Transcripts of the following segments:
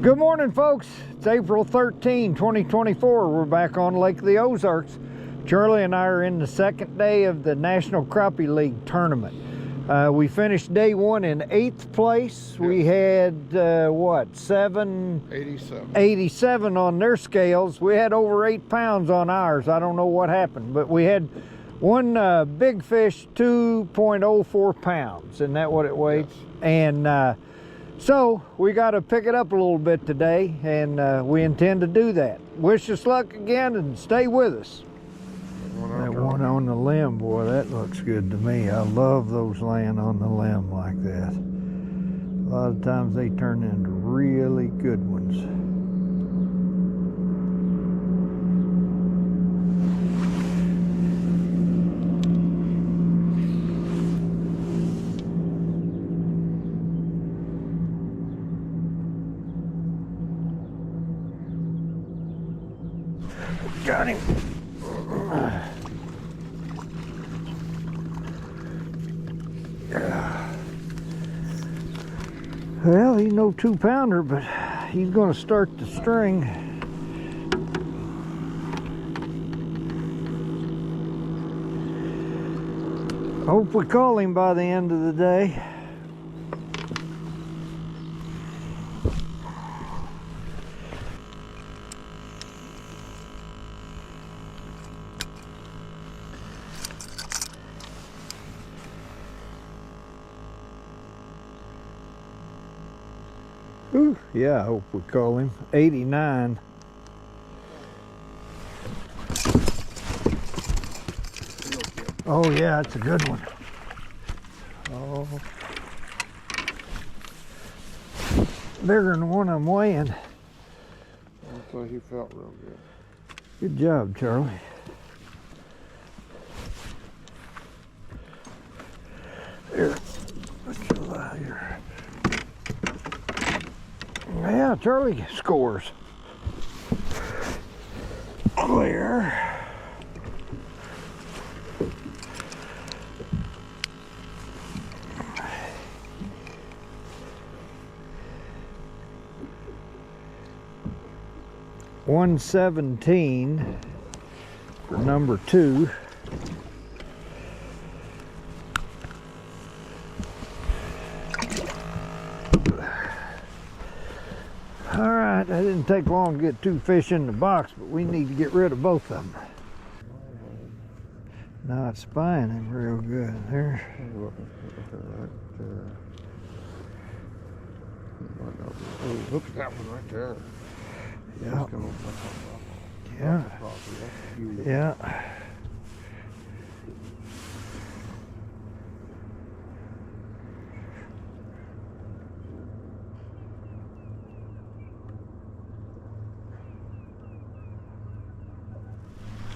Good morning, folks. It's April 13, 2024. We're back on Lake of the Ozarks. Charlie and I are in the second day of the National Crappie League tournament. We finished day one in 8th place. Yep. We had, what, 87 on their scales. We had over 8 pounds on ours. I don't know what happened, but we had one big fish, 2.04 pounds. Isn't that what it weighed? Yes. And so we got to pick it up a little bit today, and we intend to do that. Wish us luck again and stay with us. That one on the limb, boy, that looks good to me. I love those laying on the limb like that. A lot of times they turn into really good ones. Got him. Well, he's no 2-pounder, but he's going to start the string. Hope we call him by the end of the day. Ooh, yeah, I hope we call him. 89. Oh yeah, that's a good one. Oh, bigger than the one I'm weighing. Looks like he felt real good. Good job, Charlie. Here, put your line here. Yeah, Charlie scores. Clear. $117 for number 2. All right, that didn't take long to get 2 fish in the box, but we need to get rid of both of them. Now it's spying him real good there. Oh, look at that one right there. Yeah. Yeah. Yeah.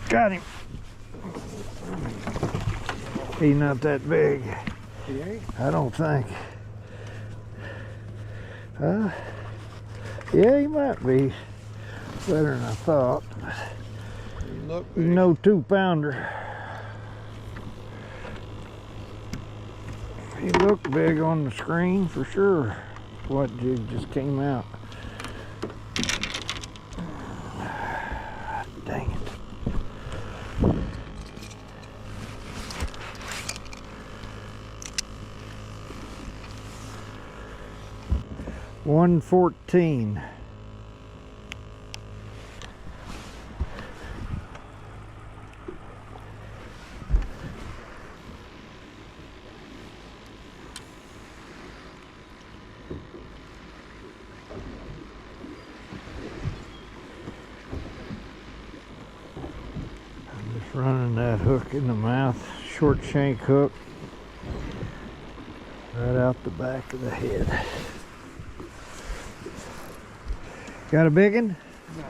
Got him. He's not that big. He ain't? I don't think. Yeah, he might be. Better than I thought. He looked big. No 2-pounder. He looked big on the screen for sure. What jig just came out? Dang it. $114. I'm just running that hook in the mouth, short shank hook, right out the back of the head. Got a big one? No.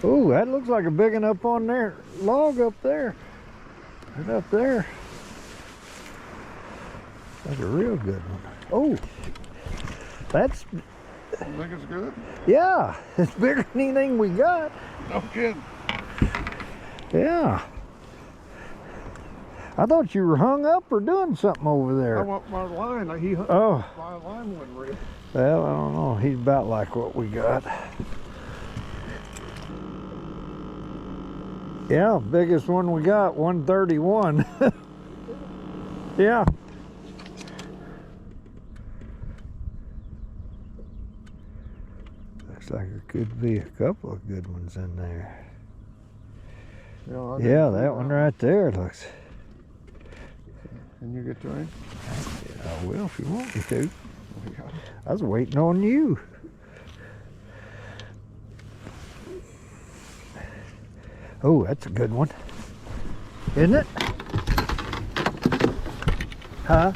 Oh, that looks like a big one up on there. Log up there. Right up there. That's a real good one. Oh, that's... You think it's good? Yeah, it's bigger than anything we got. No kidding. Yeah. I thought you were hung up or doing something over there. I want my line. Oh. My line wouldn't rip. Well, I don't know. He's about like what we got. Yeah, biggest one we got, 131. Yeah. Looks like there could be a couple of good ones in there. Yeah, that one right there looks. Can you get to him? I will if you want me to. I was waiting on you. Oh, that's a good one. Isn't it? Huh?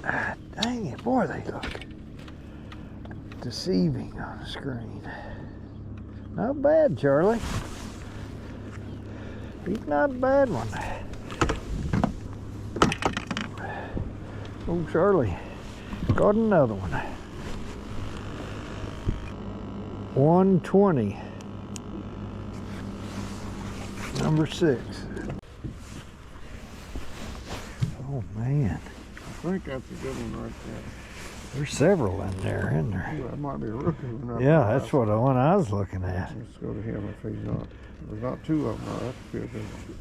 Ah, dang it, boy, they look deceiving on the screen. Not bad, Charlie. He's not a bad one. Oh, Charlie, got another one. 120. Number 6. Oh, man. I think that's a good one right there. There's several in there, isn't there? Ooh, that might be a rookie one. Right Yeah, there. that's what the one I was looking at. Let's go to him if he's not. There's not two of them. No, that's a good one.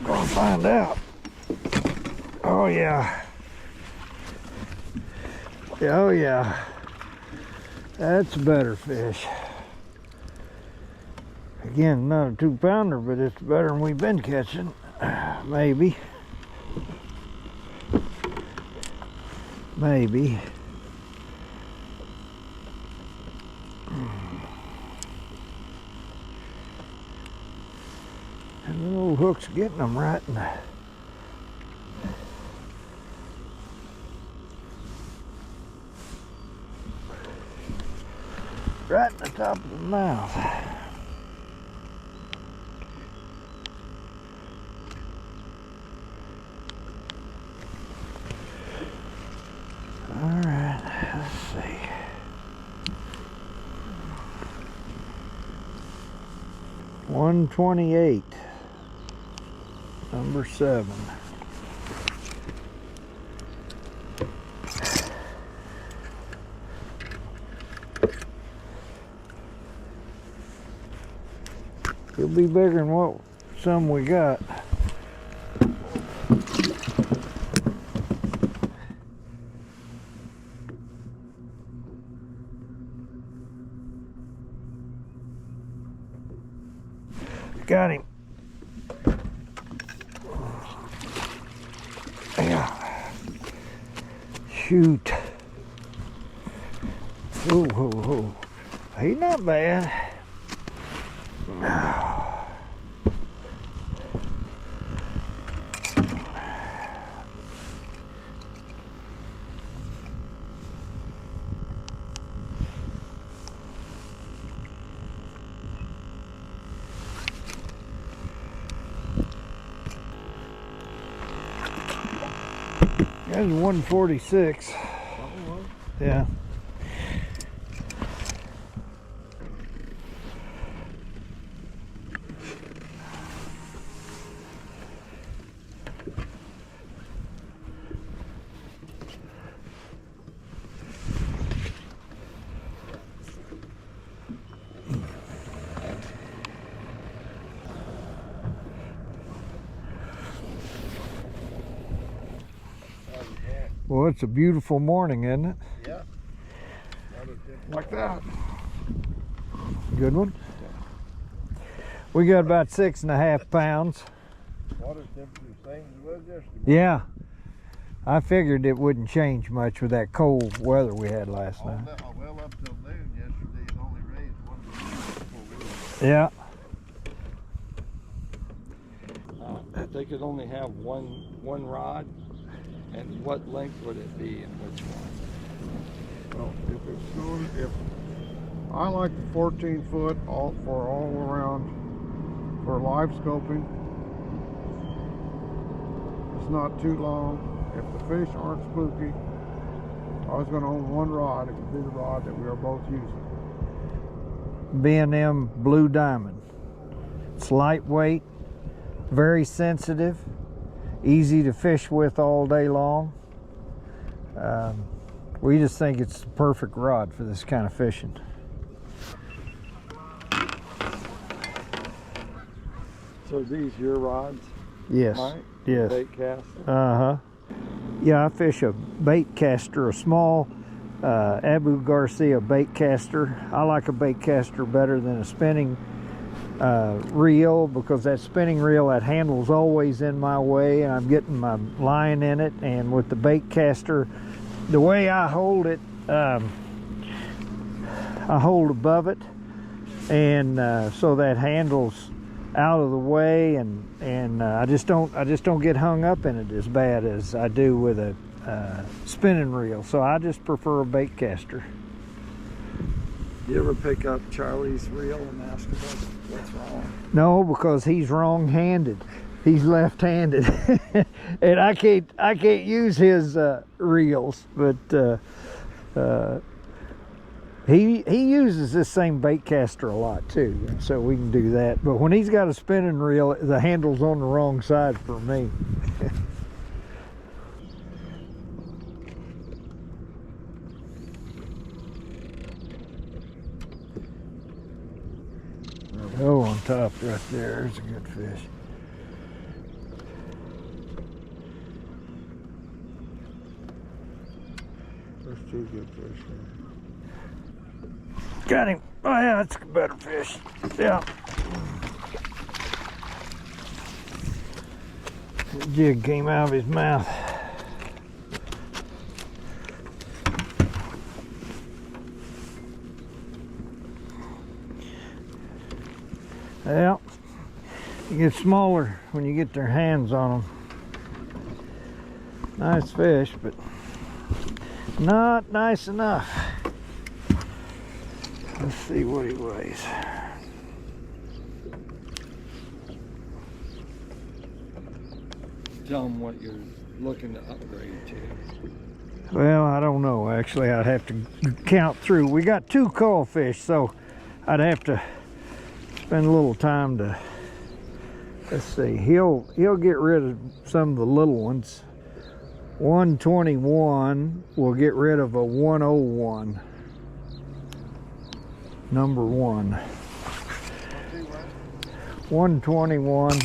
Gonna find out. Oh yeah. Oh yeah. That's a better fish. Again, not a 2-pounder, but it's better than we've been catching. Maybe. Maybe. And the old hook's getting them right in the... right in the top of the mouth. All right, let's see. $128, number 7. He'll be bigger than what some we got. Got him. Yeah. Shoot. Oh, oh, oh. He's not bad. That was 146. Yeah. Well, it's a beautiful morning, isn't it? Yeah. Like that. Good one. We got about 6.5 pounds. Water temperature the same as it was yesterday. Yeah. I figured it wouldn't change much with that cold weather we had last night. Well, up till noon yesterday, it only raised 1 Yeah. If they could only have one rod, and what length would it be and which one? Well, if it's going, if I like the 14 foot all around for live scoping. It's not too long. If the fish aren't spooky, I was going to own one rod. It would be the rod that we are both using. B&M Blue Diamond. It's lightweight, very sensitive, easy to fish with all day long. We just think it's the perfect rod for this kind of fishing. So these your rods? Yes. Mike? Yes. Bait cast? Yeah, I fish a bait caster, a small Abu Garcia bait caster. I like a bait caster better than a spinning reel, because that spinning reel, that handle's always in my way and I'm getting my line in it. And with the bait caster, the way I hold it, I hold above it, and so that handle's out of the way, and I just don't get hung up in it as bad as I do with a spinning reel. So I just prefer a bait caster. You ever pick up Charlie's reel and ask him what's wrong? No, because he's wrong-handed. He's left-handed, and I can't use his reels. But he uses this same bait caster a lot too, so we can do that. But when he's got a spinning reel, the handle's on the wrong side for me. Oh, on top right there, there's a good fish. There's two good fish there. Got him. Oh yeah, that's a better fish. Yeah. The jig came out of his mouth. Well, you get smaller when you get their hands on them. Nice fish, but not nice enough. Let's see what he weighs. Tell him what you're looking to upgrade to. Well, I don't know. Actually, I'd have to count through. We got 2 cull fish, so I'd have to spend a little time to, let's see, he'll get rid of some of the little ones. 121 will get rid of a 101, number 1. 121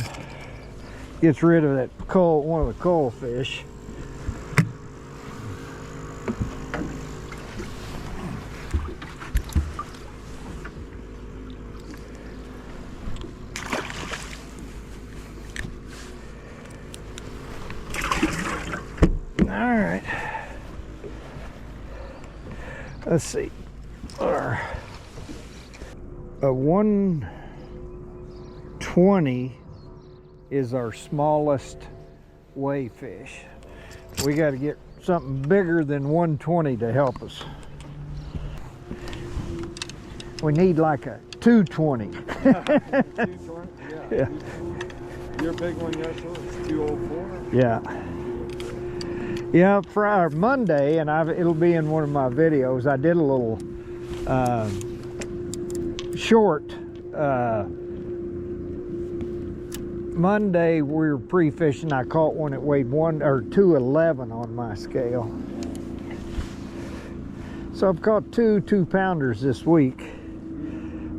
gets rid of that one of the cull fish. All right, let's see. A 120 is our smallest weigh fish. We got to get something bigger than 120 to help us. We need like a 220. 220? Yeah. Your big one yesterday was 204? Yeah. Yeah, for our Monday, and it'll be in one of my videos, I did a little short. Monday we were pre-fishing. I caught one that weighed 211 on my scale. So I've caught 2 2-pounders this week.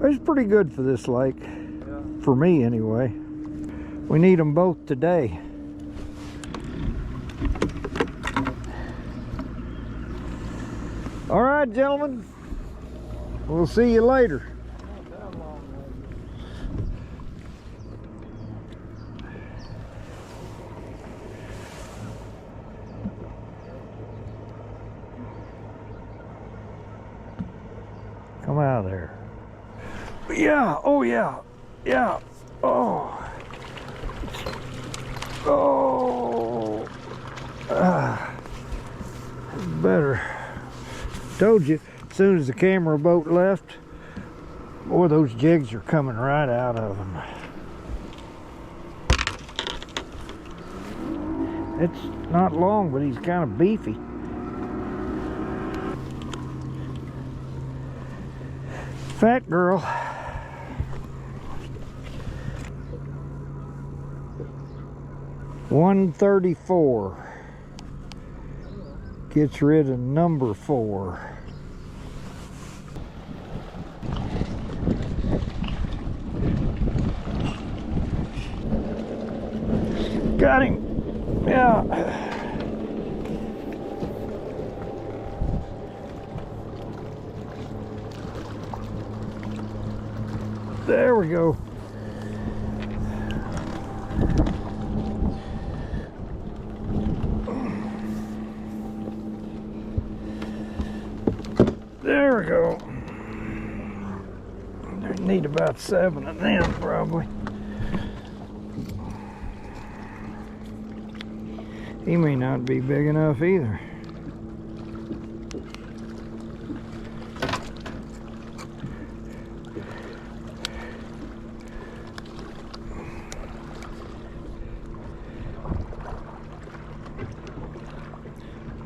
It's pretty good for this lake, for me anyway. We need them both today. All right, gentlemen, we'll see you later. Come out of there. Yeah, oh yeah, yeah, oh. Oh, better. Told you, as soon as the camera boat left, boy, those jigs are coming right out of them. It's not long, but he's kind of beefy. Fat girl. $134. Gets rid of number 4. Got him. Yeah. There we go. There we go. I need about 7 of them probably. He may not be big enough either.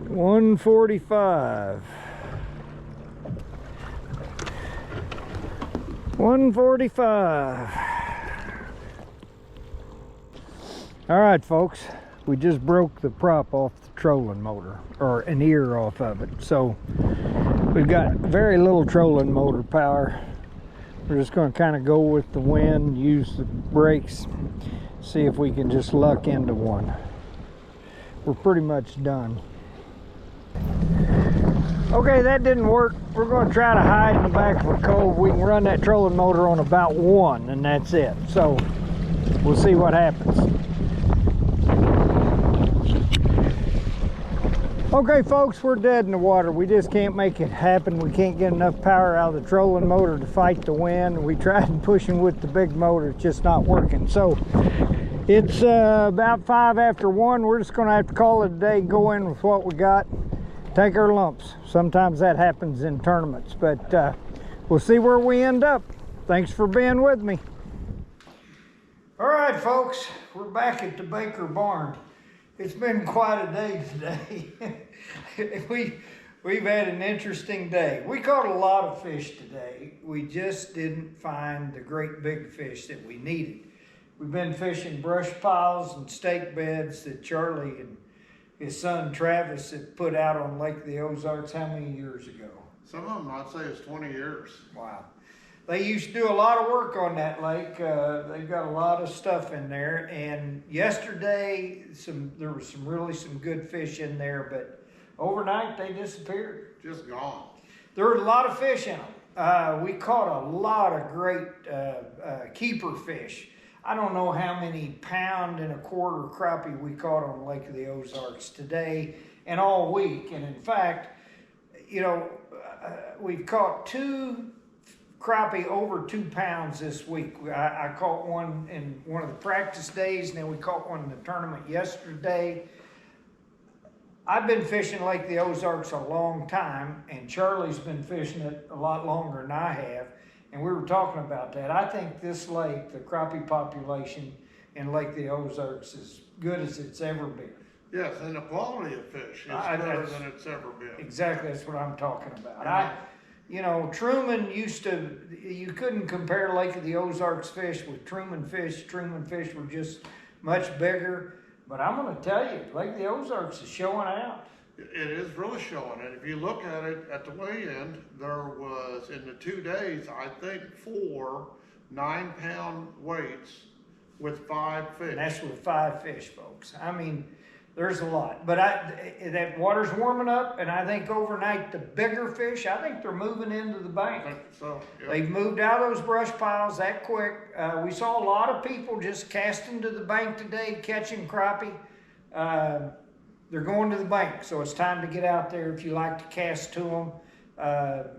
$145. $145. All right, folks. We just broke the prop off the trolling motor, or an ear off of it. So we've got very little trolling motor power. We're just going to kind of go with the wind, use the brakes, see if we can just luck into one. We're pretty much done. Okay, that didn't work. We're going to try to hide in the back of a cove. We can run that trolling motor on about 1, and that's it. So we'll see what happens. Okay, folks, we're dead in the water. We just can't make it happen. We can't get enough power out of the trolling motor to fight the wind. We tried pushing with the big motor. It's just not working. So it's about 5 after 1. We're just going to have to call it a day, go in with what we got, take our lumps. Sometimes that happens in tournaments, but we'll see where we end up. Thanks for being with me. All right, folks, we're back at the Baker barn. It's been quite a day today. We've had an interesting day. We caught a lot of fish today. We just didn't find the great big fish that we needed. We've been fishing brush piles and stake beds that Charlie and his son Travis had put out on Lake of the Ozarks how many years ago? Some of them, I'd say, it's 20 years. Wow. They used to do a lot of work on that lake. They've got a lot of stuff in there. And yesterday, there was some good fish in there, but overnight they disappeared. Just gone. There were a lot of fish in them. We caught a lot of great keeper fish. I don't know how many £1.25 crappie we caught on Lake of the Ozarks today and all week. And in fact, you know, we've caught 2 crappie over 2 pounds this week. I caught one in one of the practice days, and then we caught one in the tournament yesterday. I've been fishing Lake of the Ozarks a long time, and Charlie's been fishing it a lot longer than I have, and we were talking about that. I think this lake, the crappie population in Lake of the Ozarks, is as good as it's ever been. Yes, and the quality of fish is better than it's ever been. Exactly, that's what I'm talking about. You know, Truman you couldn't compare Lake of the Ozarks fish with Truman fish. Truman fish were just much bigger. But I'm going to tell you, Lake of the Ozarks is showing out. It is really showing. And if you look at it at the weigh-in, there was, in the 2 days, I think 4 9-pound weights with 5 fish. And that's with 5 fish, folks. I mean, there's a lot. But that water's warming up, and I think overnight the bigger fish, I think they're moving into the bank. I think so, yep. They've moved out of those brush piles that quick. We saw a lot of people just casting to the bank today, catching crappie. They're going to the bank, so it's time to get out there if you like to cast to them.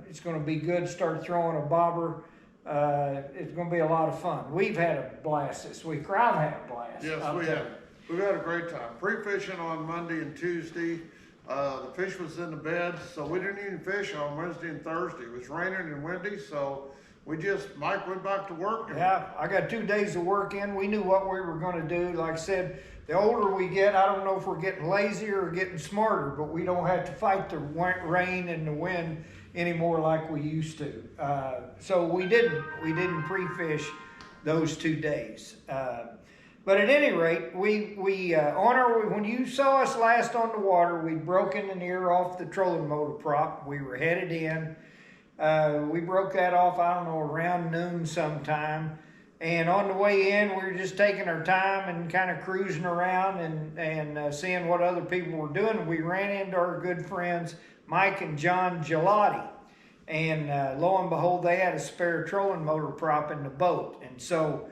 It's going to be good. Start throwing a bobber. It's going to be a lot of fun. We've had a blast this week. I've had a blast. Yes, we have. We've had a great time. Pre-fishing on Monday and Tuesday. The fish was in the bed, so we didn't even fish on Wednesday and Thursday. It was raining and windy, so Mike went back to work. Yeah, I got 2 days of work in. We knew what we were going to do. Like I said, the older we get, I don't know if we're getting lazier or getting smarter, but we don't have to fight the rain and the wind anymore like we used to. So we didn't pre-fish those 2 days. But at any rate, when you saw us last on the water, we'd broken the ear off the trolling motor prop. We were headed in. We broke that off, I don't know, around noon sometime. And on the way in, we were just taking our time and kind of cruising around and seeing what other people were doing. We ran into our good friends, Mike and John Gelati. And lo and behold, they had a spare trolling motor prop in the boat. And so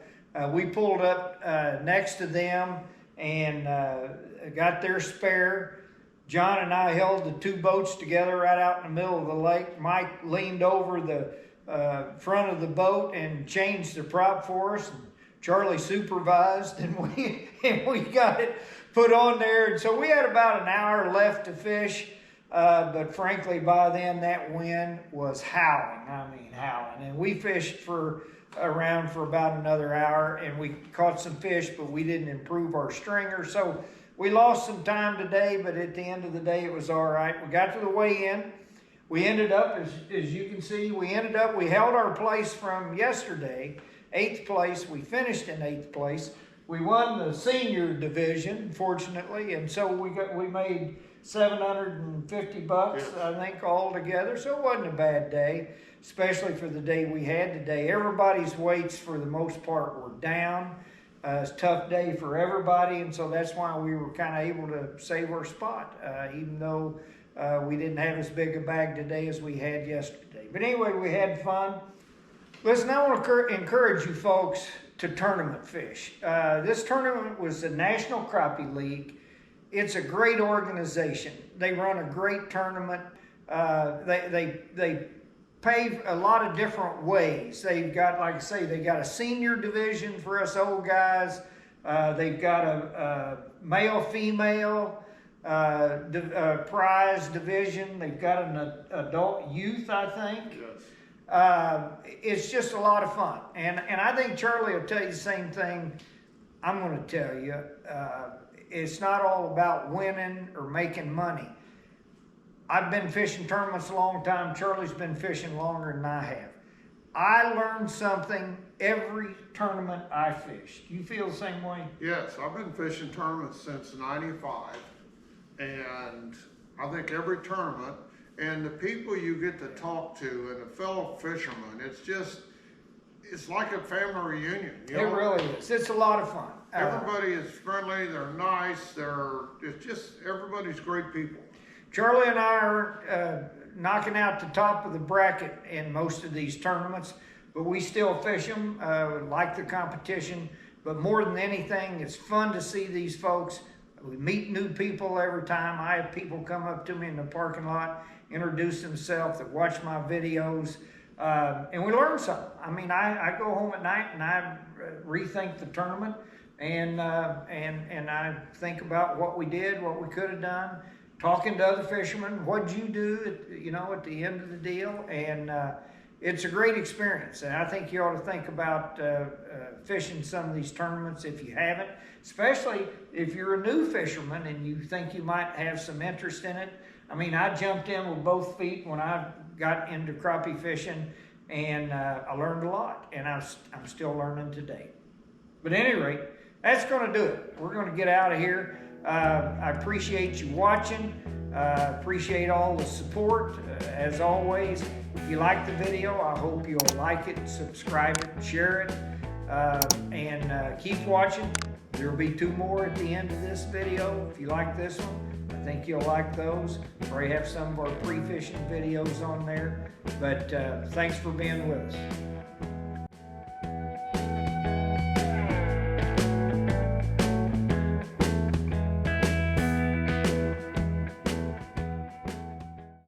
we pulled up next to them and got their spare. John and I held the 2 boats together right out in the middle of the lake. Mike leaned over the front of the boat and changed the prop for us. And Charlie supervised, and we got it put on there. And so we had about an hour left to fish. But frankly, by then that wind was howling. I mean, howling. And we fished around for about another hour, and we caught some fish, but we didn't improve our stringer. So we lost some time today, but at the end of the day, it was all right. We got to the weigh-in. We ended up, as you can see, we held our place from yesterday, 8th place. We finished in 8th place. We won the senior division, fortunately, and so we made $750, yes, I think, all together. So it wasn't a bad day, especially for the day we had today. Everybody's weights, for the most part, were down. It's a tough day for everybody, and so that's why we were kind of able to save our spot, even though we didn't have as big a bag today as we had yesterday. But anyway, we had fun. Listen, I want to encourage you folks to tournament fish. This tournament was the National Crappie League. It's a great organization. They run a great tournament. They pay a lot of different ways. They've got, like I say, they got a senior division for us old guys. They've got a male-female prize division. They've got an adult youth, I think. yes. It's just a lot of fun. And I think Charlie will tell you the same thing I'm going to tell you. It's not all about winning or making money. I've been fishing tournaments a long time. Charlie's been fishing longer than I have. I learned something every tournament I fished. You feel the same way? Yes, I've been fishing tournaments since '95, and I think every tournament, and the people you get to talk to and the fellow fishermen, it's like a family reunion. It really is. It's a lot of fun. Everybody is friendly, they're nice, everybody's great people. Charlie and I are knocking out the top of the bracket in most of these tournaments, but we still fish them, like the competition. But more than anything, it's fun to see these folks. We meet new people every time. I have people come up to me in the parking lot, introduce themselves, that watch my videos, and we learn something. I mean, I go home at night and I rethink the tournament, and I think about what we did, what we could have done, talking to other fishermen, what'd you do at the end of the deal, and it's a great experience. And I think you ought to think about fishing some of these tournaments if you haven't, especially if you're a new fisherman and you think you might have some interest in it. I mean, I jumped in with both feet when I got into crappie fishing, and I learned a lot, and I'm still learning today. But at any rate, that's going to do it. We're going to get out of here. I appreciate you watching. Appreciate all the support. As always, if you like the video, I hope you'll like it, subscribe it, share it, and keep watching. There will be 2 more at the end of this video. If you like this one, I think you'll like those. Probably have some of our pre-fishing videos on there. But thanks for being with us.